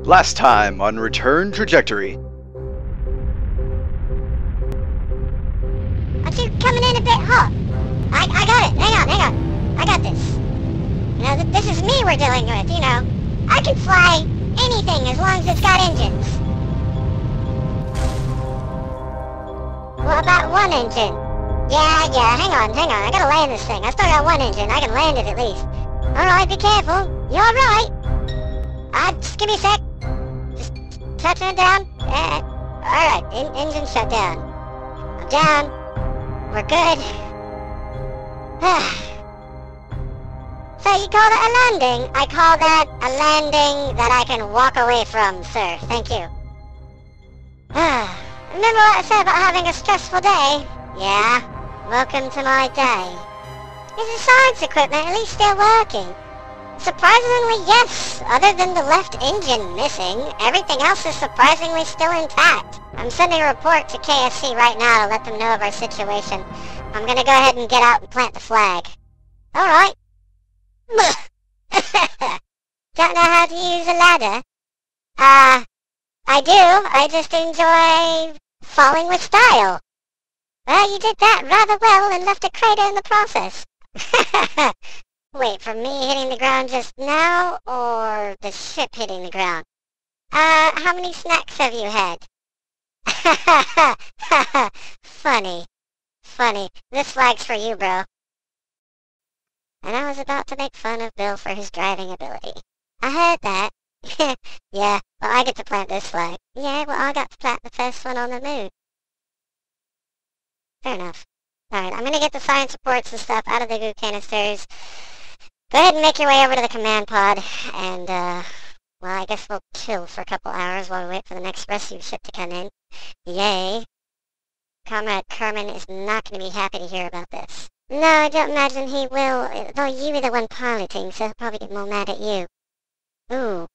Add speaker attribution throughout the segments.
Speaker 1: Last time on Return Trajectory.
Speaker 2: Aren't you coming in a bit hot? I got it. Hang on. I got this. You know, this is me we're dealing with, you know. I can fly anything as long as it's got engines. What about one engine? Yeah, hang on. I gotta land this thing. I still got one engine. I can land it at least. Alright, be careful. You're alright. Just give me a sec. Just touching it down. Alright, engine shut down. I'm down. We're good. So you call that a landing? I call that a landing that I can walk away from, sir. Thank you. Remember what I said about having a stressful day? Yeah. Welcome to my day. Is the science equipment at least still working? Surprisingly, yes. Other than the left engine missing, everything else is surprisingly still intact. I'm sending a report to KSC right now to let them know of our situation. I'm gonna go ahead and get out and plant the flag. Alright. Don't know how to use a ladder? I do. I just enjoy falling with style. Well, you did that rather well and left a crater in the process. Wait, from me hitting the ground just now, or the ship hitting the ground? How many snacks have you had? Funny. This flag's for you, bro. And I was about to make fun of Bill for his driving ability. I heard that. Yeah, well, I get to plant this flag. Yeah, well, I got to plant the first one on the moon. Fair enough. Alright, I'm gonna get the science reports and stuff out of the goo canisters. Go ahead and make your way over to the command pod, and, well, I guess we'll chill for a couple hours while we wait for the next rescue ship to come in. Yay. Comrade Kerman is not gonna be happy to hear about this. No, I don't imagine he will, though you were the one piloting, so he'll probably get more mad at you. Ooh,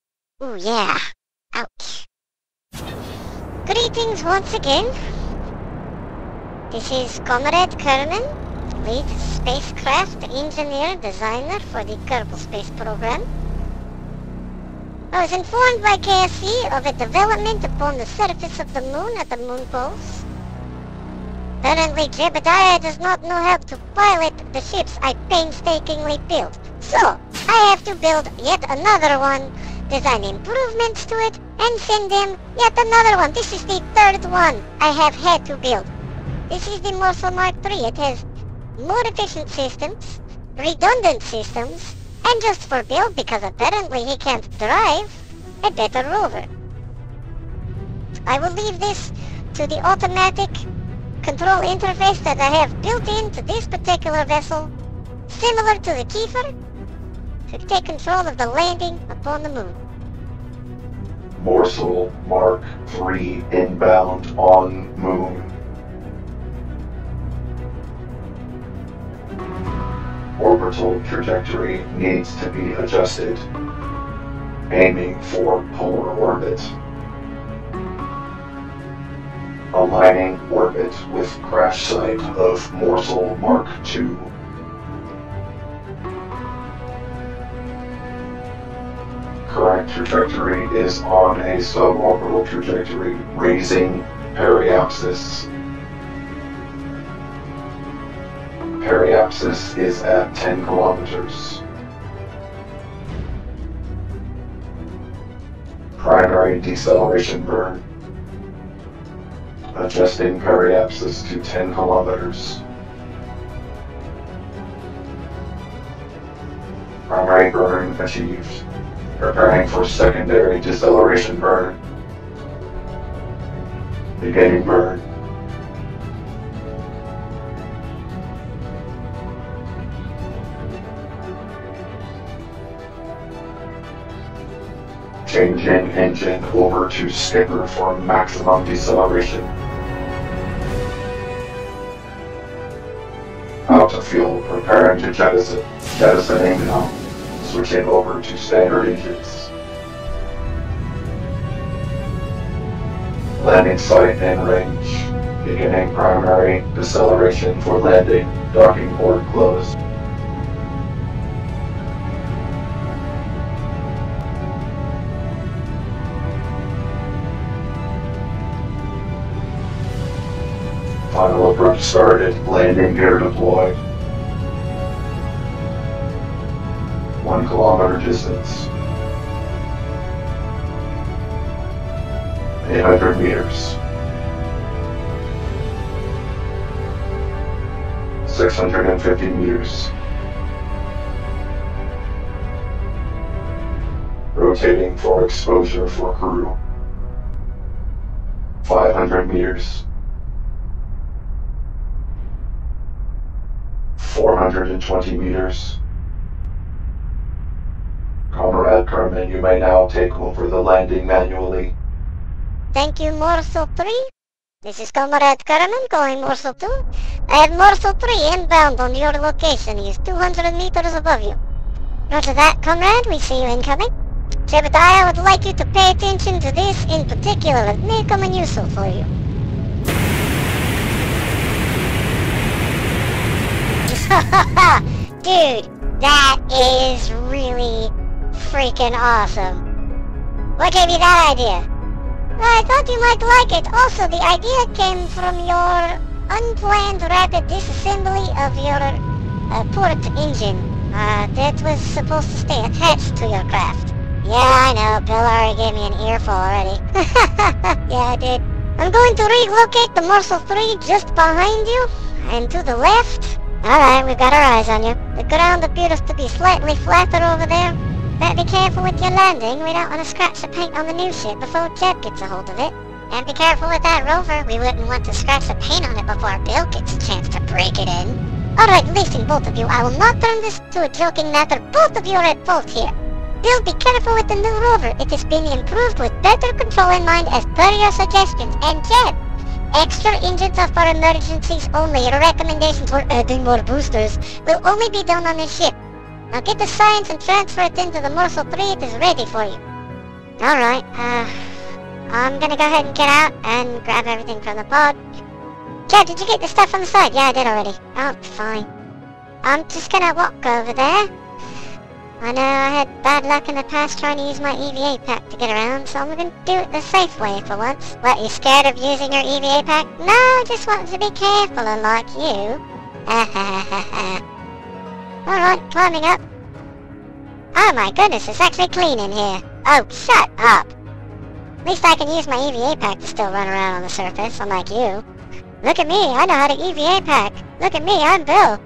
Speaker 2: yeah. Ouch. Greetings once again. This is Comrade Kerman, lead spacecraft engineer designer for the Kerbal Space Program. I was informed by KSC of a development upon the surface of the moon at the moon poles. Apparently Jebediah does not know how to pilot the ships I painstakingly built. So, I have to build yet another one, design improvements to it, and send him yet another one. This is the third one I have had to build. This is the Morsel Mark III. It has more efficient systems, redundant systems, and just for Bill, because apparently he can't drive, a better rover. I will leave this to the automatic control interface that I have built into this particular vessel, similar to the Kiefer, to take control of the landing upon the moon.
Speaker 3: Morsel Mark III inbound on moon. Orbital trajectory needs to be adjusted. Aiming for polar orbit. Aligning orbit with crash site of Morsel Mark II. Current trajectory is on a suborbital trajectory, raising periapsis. Periapsis is at 10 kilometers. Primary deceleration burn. Adjusting periapsis to 10 kilometers. Primary burn achieved. Preparing for secondary deceleration burn. Beginning burn. Changing engine over to skipper for maximum deceleration. Out of fuel, preparing to jettison. Jettisoning now. Switching over to standard engines. Landing site and range. Beginning primary deceleration for landing. Docking port closed. Final approach started. Landing gear deployed. 1 kilometer distance. 800 meters. 650 meters. Rotating for exposure for crew. 500 meters. 420 meters. Comrade Carmen, you may now take over the landing manually.
Speaker 2: Thank you, Morsel 3. This is Comrade Carmen calling Morsel 2. I have Morsel 3 inbound on your location. He is 200 meters above you. Roger that, Comrade. We see you incoming. Jebediah, I would like you to pay attention to this in particular. It may come in useful for you. Dude, that is really freaking awesome. What gave you that idea? I thought you might like it. Also, the idea came from your unplanned rapid disassembly of your port engine. That was supposed to stay attached to your craft. Yeah, I know. Bill already gave me an earful already. Yeah, I did. I'm going to relocate the Morsel 3 just behind you and to the left. Alright, we've got our eyes on you. The ground appears to be slightly flatter over there. But be careful with your landing. We don't want to scratch the paint on the new ship before Jeb gets a hold of it. And be careful with that rover. We wouldn't want to scratch the paint on it before Bill gets a chance to break it in. Alright, listen, both of you. I will not turn this to a joking matter. Both of you are at fault here. Bill, be careful with the new rover. It has been improved with better control in mind as per your suggestions. And Jeb, extra engines are for emergencies only. Your recommendations for adding more boosters will only be done on this ship. Now get the science and transfer it into the Morsel 3. It is ready for you. Alright, I'm gonna go ahead and get out and grab everything from the pod. Jeb, did you get the stuff on the side? Yeah, I did already. Oh, fine. I'm just gonna walk over there. I know I had bad luck in the past trying to use my EVA pack to get around, so I'm gonna do it the safe way for once. What, you scared of using your EVA pack? No, I just wanted to be careful unlike you. Alright, climbing up. Oh my goodness, it's actually clean in here. Oh, shut up. At least I can use my EVA pack to still run around on the surface, unlike you. Look at me, I know how to EVA pack. Look at me, I'm Bill.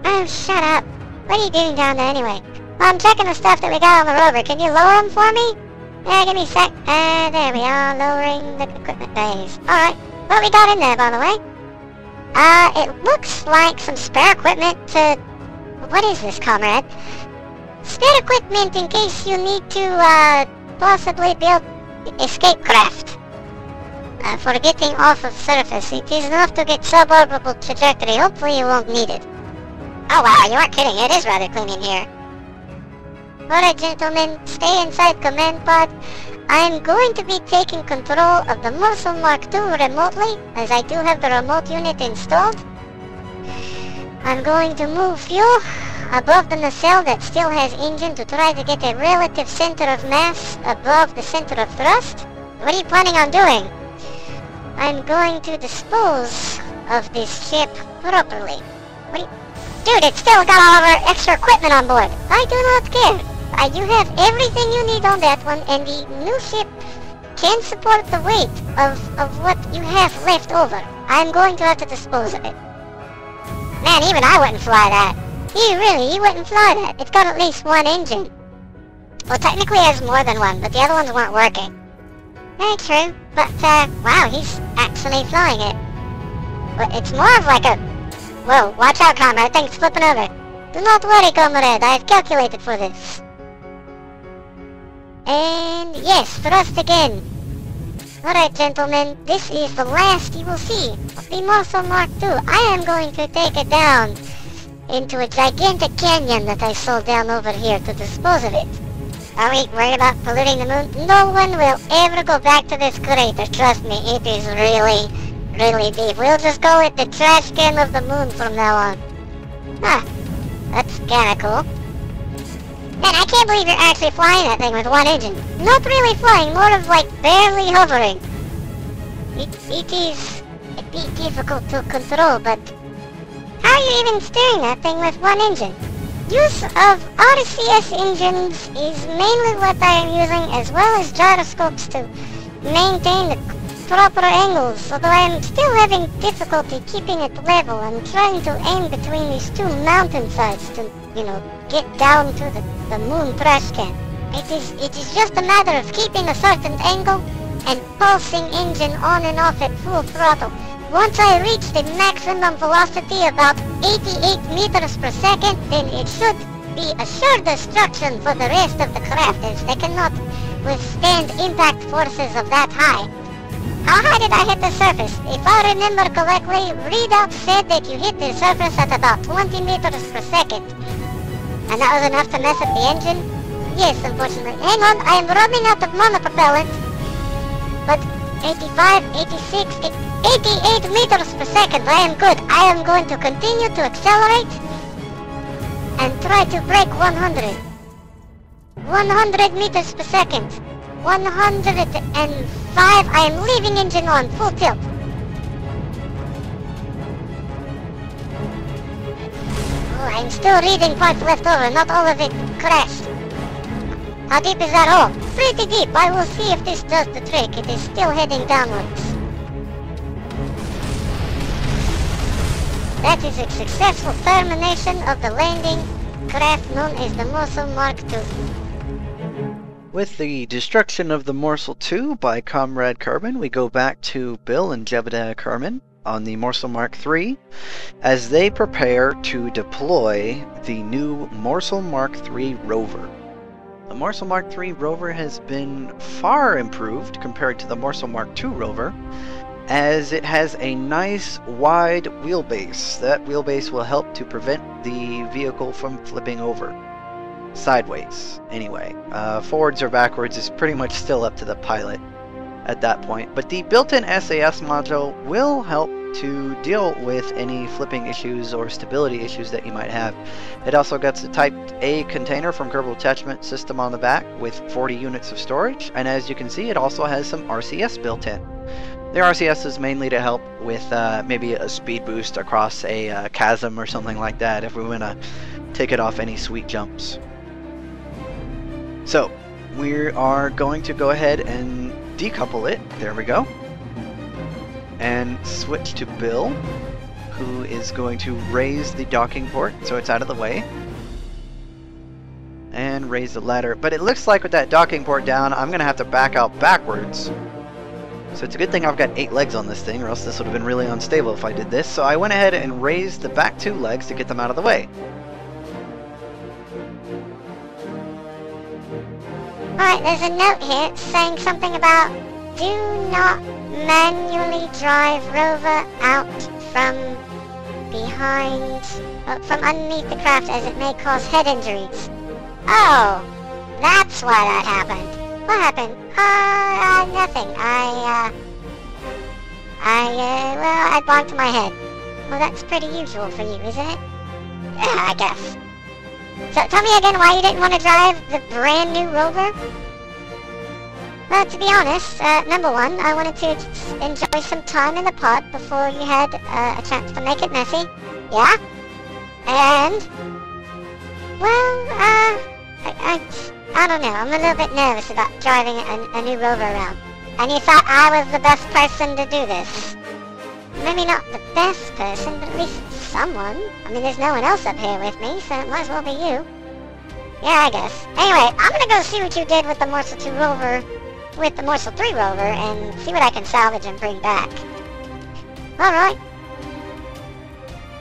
Speaker 2: Oh, shut up. What are you doing down there anyway? Well, I'm checking the stuff that we got on the rover. Can you lower them for me? Yeah, give me a sec. There we are, lowering the equipment bays. Alright, what we got in there, by the way? It looks like some spare equipment to... What is this, comrade? Spare equipment in case you need to, possibly build escape craft. For getting off of surface. It is enough to get suborbital trajectory. Hopefully you won't need it. Oh wow, you aren't kidding. It is rather clean in here. Alright, gentlemen, stay inside command pod. I'm going to be taking control of the Morsel Mark II remotely, as I do have the remote unit installed. I'm going to move fuel above the nacelle that still has engine to try to get a relative center of mass above the center of thrust. What are you planning on doing? I'm going to dispose of this ship properly. Dude, it's still got all of our extra equipment on board. I do not care. You have everything you need on that one, and the new ship can support the weight of what you have left over. I'm going to have to dispose of it. Man, even I wouldn't fly that. You wouldn't fly that. It's got at least one engine. Well, technically it has more than one, but the other ones weren't working. Very true, but, wow, he's actually flying it. But it's more of like a... Whoa, watch out, comrade, thing's flipping over. Do not worry, comrade, I have calculated for this. And yes, thrust again. Alright, gentlemen, this is the last you will see of the Morsel Mark II. I am going to take it down into a gigantic canyon that I saw down over here to dispose of it. Are we worried about polluting the moon? No one will ever go back to this crater, trust me, it is really deep. We'll just go with the trash can of the moon from now on. Huh, that's kinda cool. Man, I can't believe you're actually flying that thing with one engine. Not really flying, more of like barely hovering. It is it'd be difficult to control, but how are you even steering that thing with one engine? Use of RCS engines is mainly what I am using, as well as gyroscopes to maintain the proper angles, although I am still having difficulty keeping it level. I'm trying to aim between these two mountainsides to, get down to the moon trash can. It is just a matter of keeping a certain angle and pulsing engine on and off at full throttle. Once I reach the maximum velocity, about 88 meters per second, then it should be a sure destruction for the rest of the craft, as they cannot withstand impact forces of that high. How high did I hit the surface? If I remember correctly, readout said that you hit the surface at about 20 meters per second. And that was enough to mess up the engine? Yes, unfortunately. Hang on, I am running out of monopropellant. But 85, 86, 88 meters per second, I am good. I am going to continue to accelerate and try to break 100. 100 meters per second. 105, I am leaving engine on, full tilt. Oh, I'm still reading parts left over, not all of it crashed. How deep is that hole? Pretty deep. I will see if this does the trick. It is still heading downwards. That is a successful termination of the landing craft known as the Morsel Mark II.
Speaker 1: With the destruction of the Morsel 2 by Comrade Carbon, we go back to Bill and Jebediah Carmen on the Morsel Mark III as they prepare to deploy the new Morsel Mark III rover. The Morsel Mark III rover has been far improved compared to the Morsel Mark II rover, as it has a nice wide wheelbase. That wheelbase will help to prevent the vehicle from flipping over. Sideways, anyway. Forwards or backwards is pretty much still up to the pilot at that point. But the built-in SAS module will help to deal with any flipping issues or stability issues that you might have. It also gets a Type A container from Kerbal Attachment System on the back with 40 units of storage, and as you can see, it also has some RCS built in. The RCS is mainly to help with maybe a speed boost across a chasm or something like that if we want to take it off any sweet jumps. So, we are going to go ahead and decouple it. There we go. And switch to Bill, who is going to raise the docking port so it's out of the way. And raise the ladder. But it looks like with that docking port down, I'm going to have to back out backwards. So it's a good thing I've got 8 legs on this thing, or else this would have been really unstable if I did this. So I went ahead and raised the back 2 legs to get them out of the way.
Speaker 2: Alright, there's a note here saying something about do not manually drive rover out from behind, from underneath the craft, as it may cause head injuries. Oh, that's why that happened. What happened? Nothing. Well, I bonked my head. Well, that's pretty usual for you, isn't it? Yeah, I guess. So, tell me again why you didn't want to drive the brand new rover? Well, to be honest, number one, I wanted to enjoy some time in the pod before you had a chance to make it messy. Yeah? And, well, I don't know, I'm a little bit nervous about driving a new rover around. And you thought I was the best person to do this. Maybe not the best person, but at least someone. I mean, there's no one else up here with me, so it might as well be you. Yeah, I guess. Anyway, I'm gonna go see what you did with the Morsel 2 rover, with the Morsel 3 rover, and see what I can salvage and bring back. Alright.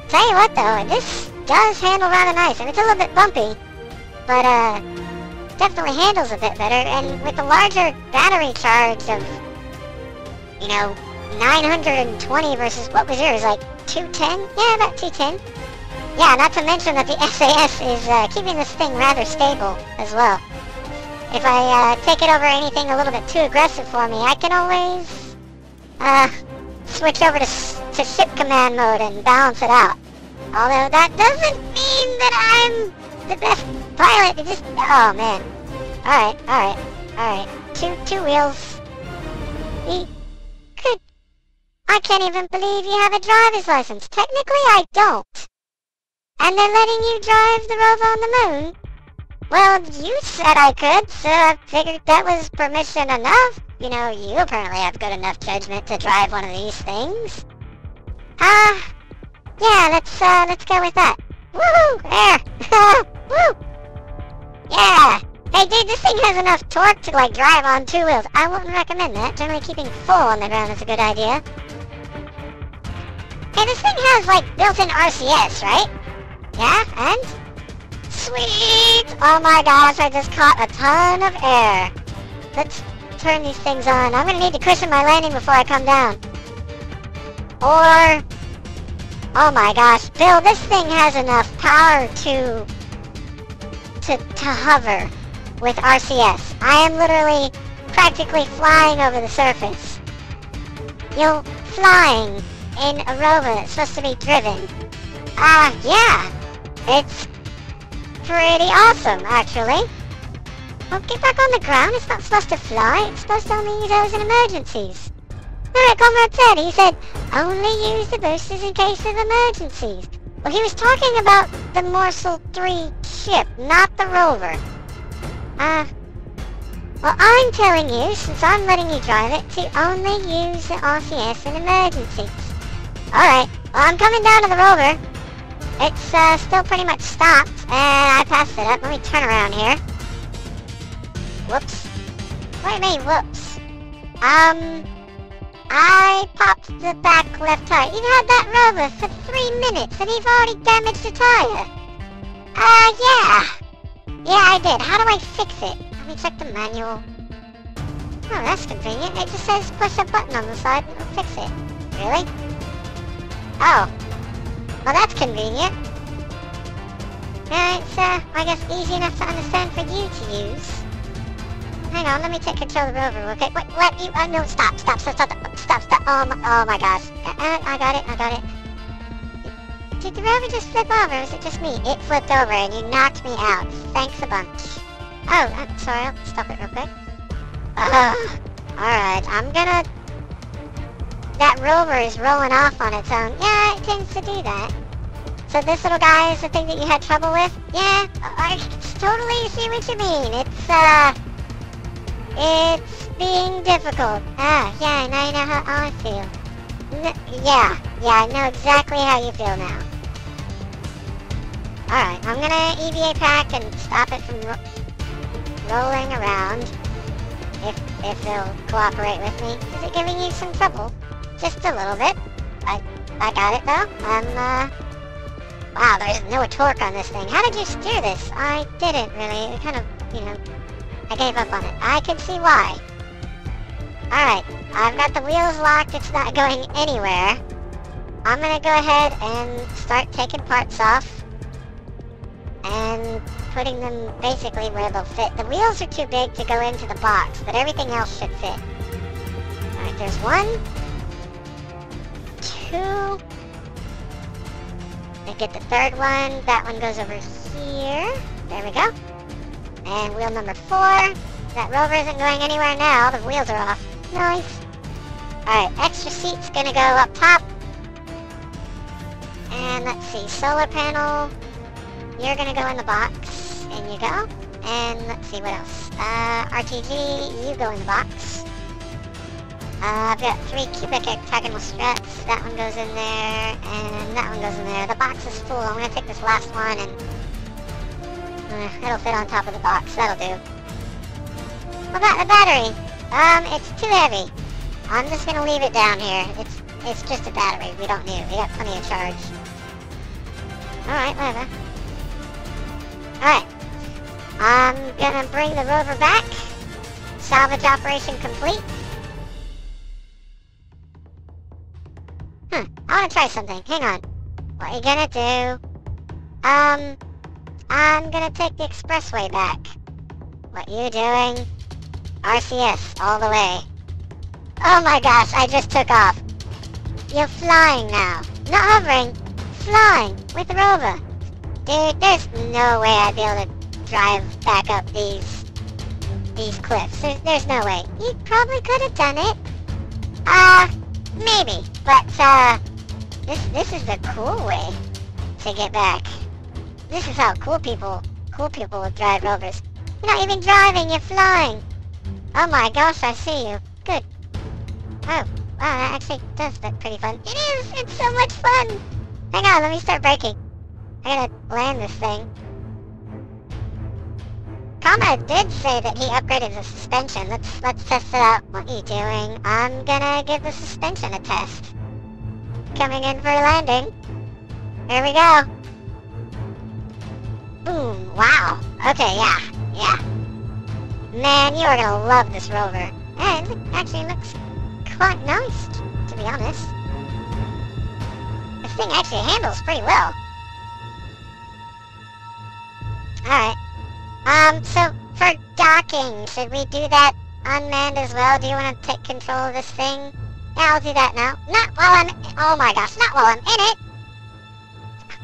Speaker 2: Tell you what though, this does handle rather nice, and it's a little bit bumpy, but definitely handles a bit better, and with the larger battery charge of, 920 versus, what was yours, like 210? Yeah, about 210. Yeah, not to mention that the SAS is keeping this thing rather stable as well. If I take it over anything a little bit too aggressive for me, I can always switch over to ship command mode and balance it out. Although that doesn't mean that I'm the best pilot. It just, oh man. Alright. Two wheels. Good. I can't even believe you have a driver's license. Technically, I don't. And they're letting you drive the rover on the moon? Well, you said I could, so I figured that was permission enough. You know, you apparently have good enough judgment to drive one of these things. Yeah, let's go with that. Woohoo! There! Woo! Yeah! Hey dude, this thing has enough torque to like drive on 2 wheels. I wouldn't recommend that. Generally keeping full on the ground is a good idea. Hey, this thing has like built-in RCS, right? Yeah, and? Sweet! Oh my gosh, I just caught a ton of air. Let's turn these things on. I'm gonna need to cushion my landing before I come down. Or... oh my gosh, Bill, this thing has enough power to hover with RCS. I am literally practically flying over the surface. You're flying in a rover that's supposed to be driven. Yeah. It's pretty awesome, actually. Well, get back on the ground. It's not supposed to fly. It's supposed to only use those in emergencies. Alright, Comrade said. He said, only use the boosters in case of emergencies. Well, he was talking about the Morsel 3 ship, not the rover. Well, I'm telling you, since I'm letting you drive it, to only use the RCS in emergencies. Alright, well, I'm coming down to the rover. It's, still pretty much stopped, and I passed it up. Let me turn around here. Whoops. What do you mean, whoops? I popped the back left tire. You've had that rover for 3 minutes, and you've already damaged a tire. Yeah. Yeah, I did. How do I fix it? Let me check the manual. Oh, that's convenient. It just says push a button on the side and it'll fix it. Really? Oh. Well, that's convenient. It's, I guess easy enough to understand for you to use. Hang on, let me take control of the rover real quick. Wait, what? You, no, stop. Oh my gosh. I got it. Did the rover just flip over, or was it just me? It flipped over and you knocked me out. Thanks a bunch. Oh, I'm sorry, I'll stop it real quick. Alright, that rover is rolling off on its own. Yeah, it tends to do that. So this little guy is the thing that you had trouble with? Yeah, I totally see what you mean. It's being difficult. Yeah, now you know how I feel. Yeah, I know exactly how you feel now. Alright, I'm gonna EVA pack and stop it from rolling around. If they'll cooperate with me. Is it giving you some trouble? Just a little bit. I got it though. Wow, there's no torque on this thing. How did you steer this? I didn't really. It kind of, I gave up on it. I can see why. Alright, I've got the wheels locked. It's not going anywhere. I'm gonna go ahead and start taking parts off and putting them basically where they'll fit. The wheels are too big to go into the box, but everything else should fit. Alright, there's 1, 2. I get the 3rd one. That one goes over here. There we go. And wheel number 4. That rover isn't going anywhere now. The wheels are off. Nice. Alright, extra seat's gonna go up top. And let's see, solar panel. You're gonna go in the box. In you go. And let's see, what else? RTG, you go in the box. I've got 3 cubic octagonal struts. That one goes in there, and that one goes in there. The box is full. I'm gonna take this last one, and it'll fit on top of the box. That'll do. What about the battery? It's too heavy. I'm just gonna leave it down here. It's just a battery. We don't need it. We got plenty of charge. Alright, whatever. Alright. I'm gonna bring the rover back. Salvage operation complete. I wanna try something. Hang on. What are you gonna do? I'm gonna take the expressway back. What you doing? RCS all the way. Oh my gosh, I just took off. You're flying now. Not hovering. Flying with the rover. Dude, there's no way I'd be able to drive back up these cliffs. There's no way. You probably could have done it. Maybe, but this is the cool way to get back. This is how cool people would drive rovers. You're not even driving, you're flying. Oh my gosh, I see you. Good. Oh, wow, that actually does look pretty fun. It is! It's so much fun! Hang on, let me start braking. I gotta land this thing. Comrade did say that he upgraded the suspension. Let's test it out. What are you doing? I'm gonna give the suspension a test. Coming in for a landing. Here we go. Boom. Wow. Okay, yeah. Man, you are gonna love this rover. And it actually looks quite nice, to be honest. This thing actually handles pretty well. Alright. So for docking, should we do that unmanned as well? Do you want to take control of this thing? Yeah, I'll do that now. Not while I'm... Oh my gosh, not while I'm in it!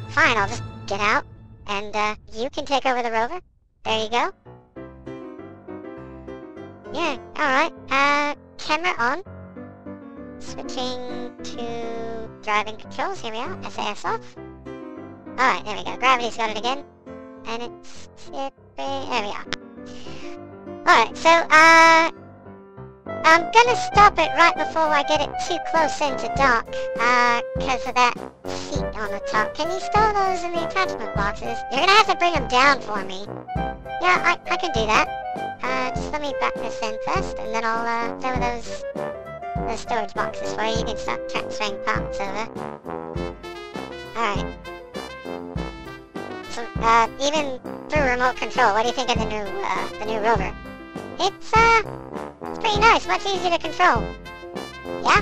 Speaker 2: Fine, I'll just get out. And, you can take over the rover. There you go. Yeah, alright. Camera on. Switching to driving controls. Here we are. SAS off. Alright, there we go. Gravity's got it again. And it's tipping. There we are. Alright, so, I'm gonna stop it right before I get it too close into dock, because of that seat on the top. Can you store those in the attachment boxes? You're gonna have to bring them down for me. Yeah, I can do that. Just let me back this in first, and then I'll, throw those storage boxes for you. You can start transferring parts over. Alright. So, even through remote control, what do you think of the new rover? It's pretty nice, much easier to control. Yeah?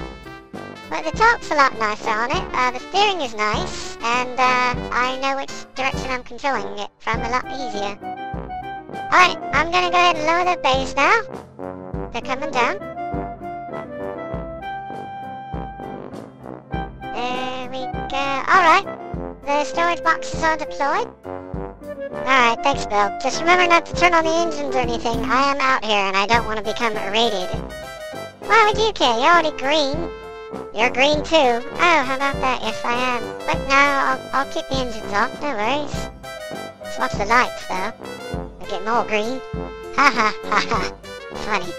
Speaker 2: But the torque's a lot nicer on it, the steering is nice, and, I know which direction I'm controlling it from a lot easier. Alright, I'm gonna go ahead and lower the bays now. They're coming down. There we go. Alright, the storage boxes are deployed. Alright, thanks, Bill. Just remember not to turn on the engines or anything. I am out here and I don't want to become irradiated. Why would you care? You're already green. You're green too. Oh, how about that? Yes, I am. But no, I'll keep the engines off. No worries. Just watch the lights, though. They're getting all green. Ha ha ha ha. Funny.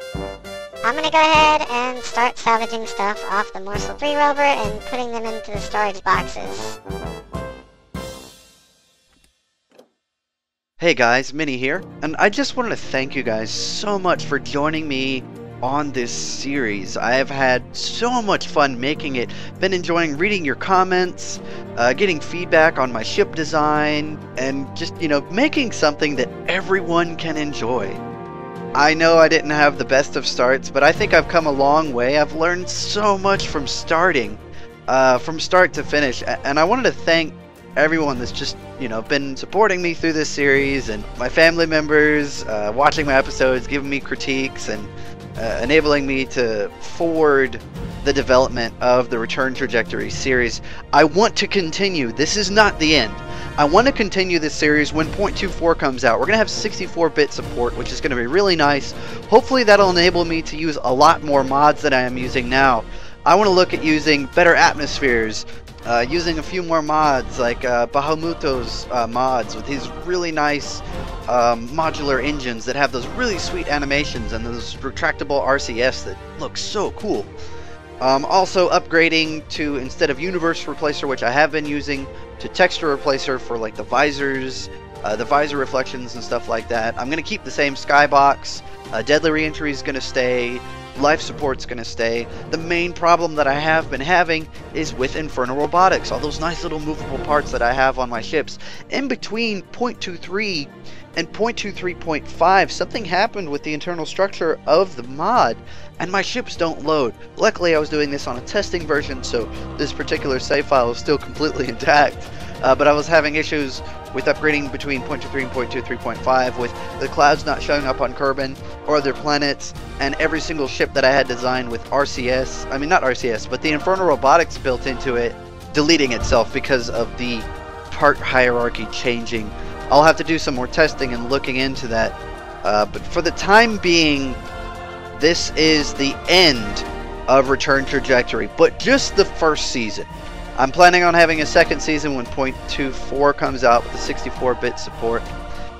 Speaker 2: I'm gonna go ahead and start salvaging stuff off the Morsel 3 rover and putting them into the storage boxes.
Speaker 1: Hey guys, Minnie here, and I just wanted to thank you guys so much for joining me on this series. I have had so much fun making it, been enjoying reading your comments, getting feedback on my ship design, and just, making something that everyone can enjoy. I know I didn't have the best of starts, but I think I've come a long way. I've learned so much from starting, from start to finish, and I wanted to thank everyone that's just, been supporting me through this series, and my family members, watching my episodes, giving me critiques, and enabling me to forward the development of the Return Trajectory series. I want to continue. This is not the end. I want to continue this series when 0.24 comes out. We're going to have 64-bit support, which is going to be really nice. Hopefully that'll enable me to use a lot more mods than I am using now. I want to look at using better atmospheres, using a few more mods like Bahamuto's mods with his really nice modular engines that have those really sweet animations and those retractable RCS that look so cool. Also upgrading to, instead of Universe Replacer, which I have been using, to Texture Replacer for like the visors, the visor reflections and stuff like that. I'm going to keep the same skybox. Deadly Reentry is going to stay. Life support's going to stay. The main problem that I have been having is with Infernal Robotics, all those nice little movable parts that I have on my ships. In between 0.23 and 0.23.5, something happened with the internal structure of the mod, and my ships don't load. Luckily, I was doing this on a testing version, so this particular save file is still completely intact. But I was having issues with upgrading between 0.23 and 0.23.5 with the clouds not showing up on Kerbin or other planets, and every single ship that I had designed with RCS, I mean not RCS, but the Infernal Robotics built into it, deleting itself because of the part hierarchy changing. I'll have to do some more testing and looking into that, but for the time being, this is the end
Speaker 4: of Return Trajectory, but just the first season. I'm planning on having a second season when 0.24 comes out with the 64-bit support.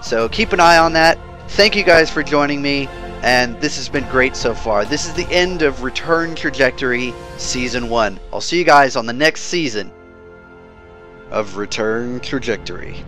Speaker 4: So keep an eye on that. Thank you guys for joining me, and this has been great so far. This is the end of Return Trajectory Season 1. I'll see you guys on the next season of Return Trajectory.